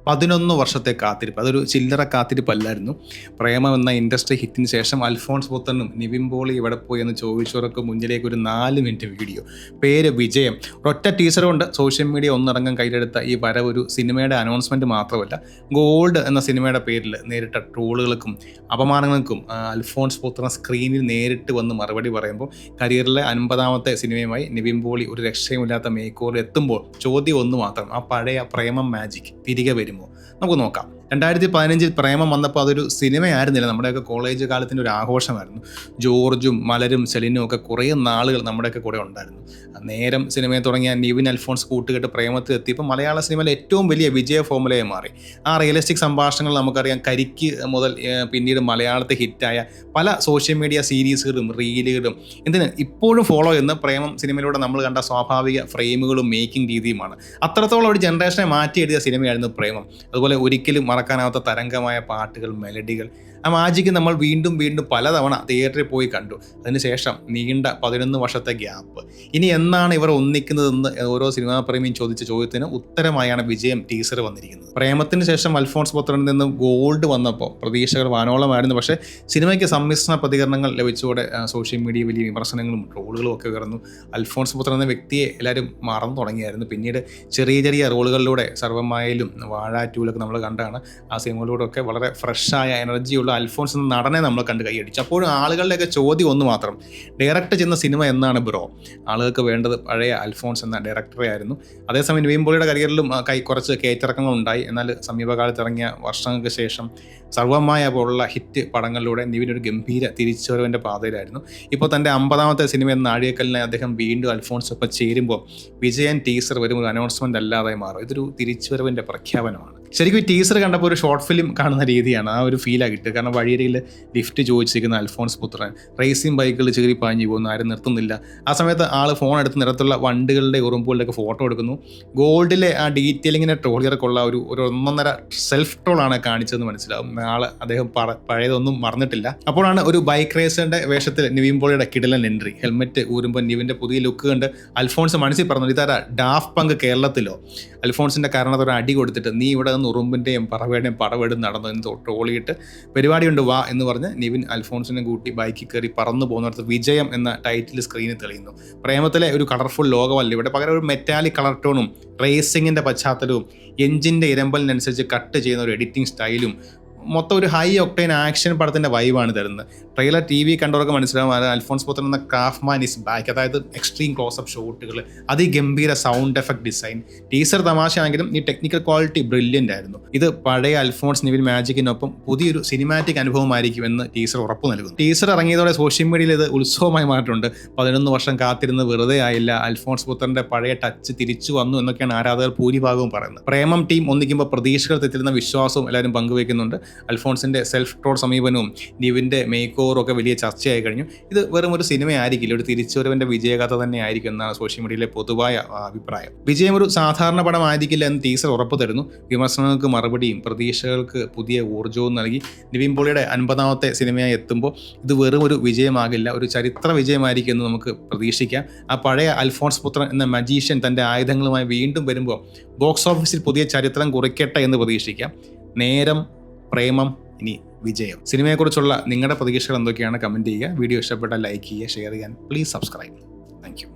11 വർഷത്തെ കാത്തിരിപ്പ്. അതൊരു ചില്ലറ കാത്തിരിപ്പല്ലായിരുന്നു. പ്രേമം എന്ന ഇൻഡസ്ട്രി ഹിറ്റിന് ശേഷം അൽഫോൺസ് പുത്രനും നിവിൻ പോളി എവിടെ പോയി എന്ന് ചോദിച്ചവർക്ക് മുന്നിലേക്ക് ഒരു 4 മിനിറ്റ് വീഡിയോ. പേര് വിജയം. ഒരൊറ്റ ടീസർ കൊണ്ട് സോഷ്യൽ മീഡിയ ഒന്നടങ്കം കയ്യിലെടുത്ത ഈ വരവ് ഒരു സിനിമയുടെ അനൗൺസ്മെൻറ്റ് മാത്രമല്ല, ഗോൾഡ് എന്ന സിനിമയുടെ പേരിൽ നേരിട്ട ട്രോളുകൾക്കും അപമാനങ്ങൾക്കും അൽഫോൺസ് പുത്രൻ സ്ക്രീനിൽ നേരിട്ട് വന്ന് മറുപടി പറയുമ്പോൾ കരിയറിലെ 50ാമത്തെ സിനിമയുമായി നിവിൻ പോളി ഒരു രക്ഷയുമില്ലാത്ത മേക്ക് ഓവറിൽ എത്തുമ്പോൾ ചോദ്യം ഒന്ന് മാത്രം: ആ പഴയ പ്രേമം മാജിക് തിരികെ വരുമോ? നമുക്ക് നോക്കാം. 2015 പ്രേമം വന്നപ്പോൾ അതൊരു സിനിമയായിരുന്നില്ല, നമ്മുടെയൊക്കെ കോളേജ് കാലത്തിൻ്റെ ഒരു ആഘോഷമായിരുന്നു. ജോർജും മലരും സെലിനും ഒക്കെ കുറേ നാളുകൾ നമ്മുടെയൊക്കെ കൂടെ ഉണ്ടായിരുന്നു. നേരം സിനിമയിൽ തുടങ്ങിയ നിവിൻ അൽഫോൺസ് കൂട്ടുകെട്ട് പ്രേമത്തിൽ എത്തിയപ്പോൾ മലയാള സിനിമയിലെ ഏറ്റവും വലിയ വിജയ ഫോമുലയായി മാറി. ആ റിയലിസ്റ്റിക് സംഭാഷണങ്ങൾ നമുക്കറിയാം. കരിക്ക് മുതൽ പിന്നീട് മലയാളത്തിൽ ഹിറ്റായ പല സോഷ്യൽ മീഡിയ സീരീസുകളും റീലുകളും ഇപ്പോഴും ഫോളോ ചെയ്യുന്ന പ്രേമം സിനിമയിലൂടെ നമ്മൾ കണ്ട സ്വാഭാവിക ഫ്രെയിമുകളും മേക്കിംഗ് രീതിയുമാണ്. അത്രത്തോളം ഒരു ജനറേഷനെ മാറ്റി എഴുതിയ സിനിമയായിരുന്നു പ്രേമം. അതുപോലെ ഒരിക്കലും മറക്കാനാവാത്ത തരംഗമായ പാട്ടുകൾ, മെലഡികൾ. ആ മാജിക്ക് നമ്മൾ വീണ്ടും വീണ്ടും പലതവണ തിയേറ്ററിൽ പോയി കണ്ടു. അതിനുശേഷം നീണ്ട 11 വർഷത്തെ ഗ്യാപ്പ്. ഇനി എന്നാണ് ഇവർ ഒന്നിക്കുന്നതെന്ന് ഓരോ സിനിമാ പ്രേമിയും ചോദിച്ച ചോദ്യത്തിന് ഉത്തരമായാണ് വിജയം ടീസർ വന്നിരിക്കുന്നത്. പ്രേമത്തിന് ശേഷം അൽഫോൺസ് പുത്രനിൽ നിന്ന് ഗോൾഡ് വന്നപ്പോൾ പ്രതീക്ഷകൾ വാനോളമായിരുന്നു. പക്ഷേ സിനിമയ്ക്ക് സമ്മിശ്ര പ്രതികരണങ്ങൾ ലഭിച്ചതോടെ സോഷ്യൽ മീഡിയ വലിയ വിമർശനങ്ങളും ട്രോളുകളും ഒക്കെ ഉയർന്നു. അൽഫോൺസ് പുത്രൻ എന്ന വ്യക്തിയെ എല്ലാവരും മറന്നു തുടങ്ങിയായിരുന്നു. പിന്നീട് ചെറിയ ചെറിയ റോളുകളിലൂടെ സർവ്വമായാലും വാഴ 2 നമ്മൾ കണ്ടാണ്. ആ സിനിമകളിലൂടെ ഒക്കെ വളരെ ഫ്രഷായ എനർജിയുള്ള അൽഫോൺസ് എന്ന നടനെ നമ്മൾ കണ്ട് കൈയടിച്ചു. അപ്പോഴും ആളുകളുടെയൊക്കെ ചോദ്യം ഒന്ന് മാത്രം: ഡയറക്റ്റ് ചെയ്യുന്ന സിനിമ എന്നാണ് ബ്രോ? ആളുകൾക്ക് വേണ്ടത് പഴയ അൽഫോൺസ് എന്ന ഡയറക്ടറെ ആയിരുന്നു. അതേസമയം നിവിൻ പോളിയുടെ കരിയറിലും കുറച്ച് കയറ്റിറക്കങ്ങൾ ഉണ്ടായി. എന്നാൽ സമീപകാലത്ത് ഇറങ്ങിയ വർഷങ്ങൾക്ക് ശേഷം സർവമായ പോലുള്ള ഹിറ്റ് പടങ്ങളിലൂടെ നിവിൻ ഒരു ഗംഭീര തിരിച്ചുവരവിൻ്റെ പാതയിലായിരുന്നു. ഇപ്പോൾ തൻ്റെ 50ാമത്തെ സിനിമ എന്ന നാഴികക്കല്ലിനെ അദ്ദേഹം വീണ്ടും അൽഫോൺസ് ഒപ്പം ചേരുമ്പോൾ വിജയൻ ടീസർ വരും ഒരു അനൗൺസ്മെൻ്റ് അല്ലാതെ മാറും. ഇതൊരു തിരിച്ചുവരവിൻ്റെ പ്രഖ്യാപനമാണ്. ശരിക്കും ഈ ടീസർ കണ്ടപ്പോൾ ഒരു ഷോർട്ട് ഫിലിം കാണുന്ന രീതിയാണ്, ആ ഒരു ഫീലാണ് കിട്ടുക. കാരണം വഴിയരികിൽ ലിഫ്റ്റ് ചോദിച്ചിരിക്കുന്ന അൽഫോൺസ് പുത്രൻ റേസിംഗ് ബൈക്കുകൾ ചീറി പാഞ്ഞു പോകുന്നു, ആരും നിർത്തുന്നില്ല. ആ സമയത്ത് ആൾ ഫോൺ എടുത്ത് നിരത്തുള്ള വണ്ടുകളുടെ ഉറുമ്പുകളുടെയൊക്കെ ഫോട്ടോ എടുക്കുന്നു. ഗോൾഡിലെ ആ ഡീറ്റെയിലിങ്ങിനെ ട്രോളിയർക്കുള്ള ഒരു 1.5 സെൽഫ് ട്രോളാണ് കാണിച്ചതെന്ന് മനസ്സിലാവും. അദ്ദേഹം പഴയതൊന്നും മറന്നിട്ടില്ല. അപ്പോഴാണ് ഒരു ബൈക്ക് റേസറിന്റെ വേഷത്തിൽ നിവിൻ പോളിയുടെ കിടിലൻ എൻട്രി. ഹെൽമെറ്റ് ഊരുമ്പോൾ നിവിൻ്റെ പുതിയ ലുക്ക് കണ്ട് അൽഫോൺസ് മനസ്സിൽ പറഞ്ഞു: ഇതാരാ ഡാഫ് പങ്ക് കേരളത്തിലോ? അൽഫോൺസിന്റെ കാരണത്തോടെ അടി കൊടുത്തിട്ട് നീ ഇവിടെ നിന്ന് ഉറുമ്പിൻ്റെയും പറവയുടെയും പടവെടും നടന്നു എന്ന് ട്രോളിയിട്ട് പരിപാടിയുണ്ട് വാ എന്ന് പറഞ്ഞ് നിവിൻ അൽഫോൺസിനെ കൂട്ടി ബൈക്കിൽ കയറി പറന്നു പോകുന്നിടത്ത് വിജയം എന്ന ടൈറ്റിൽ സ്ക്രീനിൽ തെളിയുന്നു. പ്രേമത്തിലെ ഒരു കളർഫുൾ ലോകമല്ല ഇവിടെ, പകരം ഒരു മെറ്റാലിക് കളർ ടോണും റേസിങ്ങിൻ്റെ പശ്ചാത്തലവും എഞ്ചിൻ്റെ ഇരമ്പലിനനുസരിച്ച് കട്ട് ചെയ്യുന്ന ഒരു എഡിറ്റിംഗ് സ്റ്റൈലും മൊത്തം ഒരു ഹൈ ഒക്ടൈൻ ആക്ഷൻ പടത്തിൻ്റെ വൈബാണ് തരുന്നത്. ട്രെയിലർ TV കണ്ടവർക്ക് മനസ്സിലാവും അൽഫോൺസ് പുത്രൻ എന്ന ക്രാഫ്റ്റ്മാൻ ഇസ് ബാക്ക്. അതായത് എക്സ്ട്രീം ക്ലോസപ്പ് ഷോട്ടുകൾ, അതിഗംഭീര സൗണ്ട് എഫക്ട് ഡിസൈൻ. ടീസർ തമാശയാണെങ്കിലും ഈ ടെക്നിക്കൽ ക്വാളിറ്റി ബ്രില്യൻ്റ് ആയിരുന്നു. ഇത് പഴയ അൽഫോൺസ് നിവിൻ മാജിക്കിനൊപ്പം പുതിയൊരു സിനിമാറ്റിക് അനുഭവമായിരിക്കും എന്ന് ടീസർ ഉറപ്പ് നൽകുന്നു. ടീസർ ഇറങ്ങിയതോടെ സോഷ്യൽ മീഡിയയിൽ ഇത് ഉത്സവമായി മാറിയിട്ടുണ്ട്. 11 വർഷം കാത്തിരുന്ന് വെറുതെ ആയില്ല, അൽഫോൺസ് പുത്രൻ്റെ പഴയ ടച്ച് തിരിച്ചു വന്നു എന്നൊക്കെയാണ് ആരാധകർ ഭൂരിഭാഗവും പറയുന്നത്. പ്രേമം ടീം ഒന്നിക്കുമ്പോൾ പ്രതീക്ഷകൾ തെറ്റിരുന്ന വിശ്വാസവും എല്ലാവരും പങ്കുവയ്ക്കുന്നുണ്ട്. അൽഫോൺസിൻ്റെ സെൽഫ് ട്രോൾ സമീപനവും നിവിൻ്റെ മേക്ക് ഓവറും ഒക്കെ വലിയ ചർച്ചയായി കഴിഞ്ഞു. ഇത് വെറും ഒരു സിനിമയായിരിക്കില്ല, ഒരു തിരിച്ചുവരവിൻ്റെ വിജയകഥ തന്നെ ആയിരിക്കും എന്നാണ് സോഷ്യൽ മീഡിയയിലെ പൊതുവായ അഭിപ്രായം. വിജയം ഒരു സാധാരണ പടമായിരിക്കില്ല എന്ന് ടീസർ ഉറപ്പ് തരുന്നു. വിമർശനങ്ങൾക്ക് മറുപടിയും പ്രതീക്ഷകൾക്ക് പുതിയ ഊർജ്ജവും നൽകി നിവിൻ പോളിയുടെ 50ാമത്തെ സിനിമയായി എത്തുമ്പോൾ ഇത് വെറും ഒരു വിജയമാകില്ല, ഒരു ചരിത്ര വിജയമായിരിക്കും എന്ന് നമുക്ക് പ്രതീക്ഷിക്കാം. ആ പഴയ അൽഫോൺസ് പുത്രൻ എന്ന മജീഷ്യൻ തൻ്റെ ആയുധങ്ങളുമായി വീണ്ടും വരുമ്പോൾ ബോക്സ് ഓഫീസിൽ പുതിയ ചരിത്രം കുറിക്കട്ടെ എന്ന് പ്രതീക്ഷിക്കാം. നേരം, പ്രേമം, ഇനി വിജയം. സിനിമയെക്കുറിച്ചുള്ള നിങ്ങളുടെ പ്രതീക്ഷകൾ എന്തൊക്കെയാണ് കമൻറ്റ് ചെയ്യുക. വീഡിയോ ഇഷ്ടപ്പെട്ടാൽ ലൈക്ക് ചെയ്യുക, ഷെയർ ചെയ്യാൻ പ്ലീസ് സബ്സ്ക്രൈബ്. Thank you.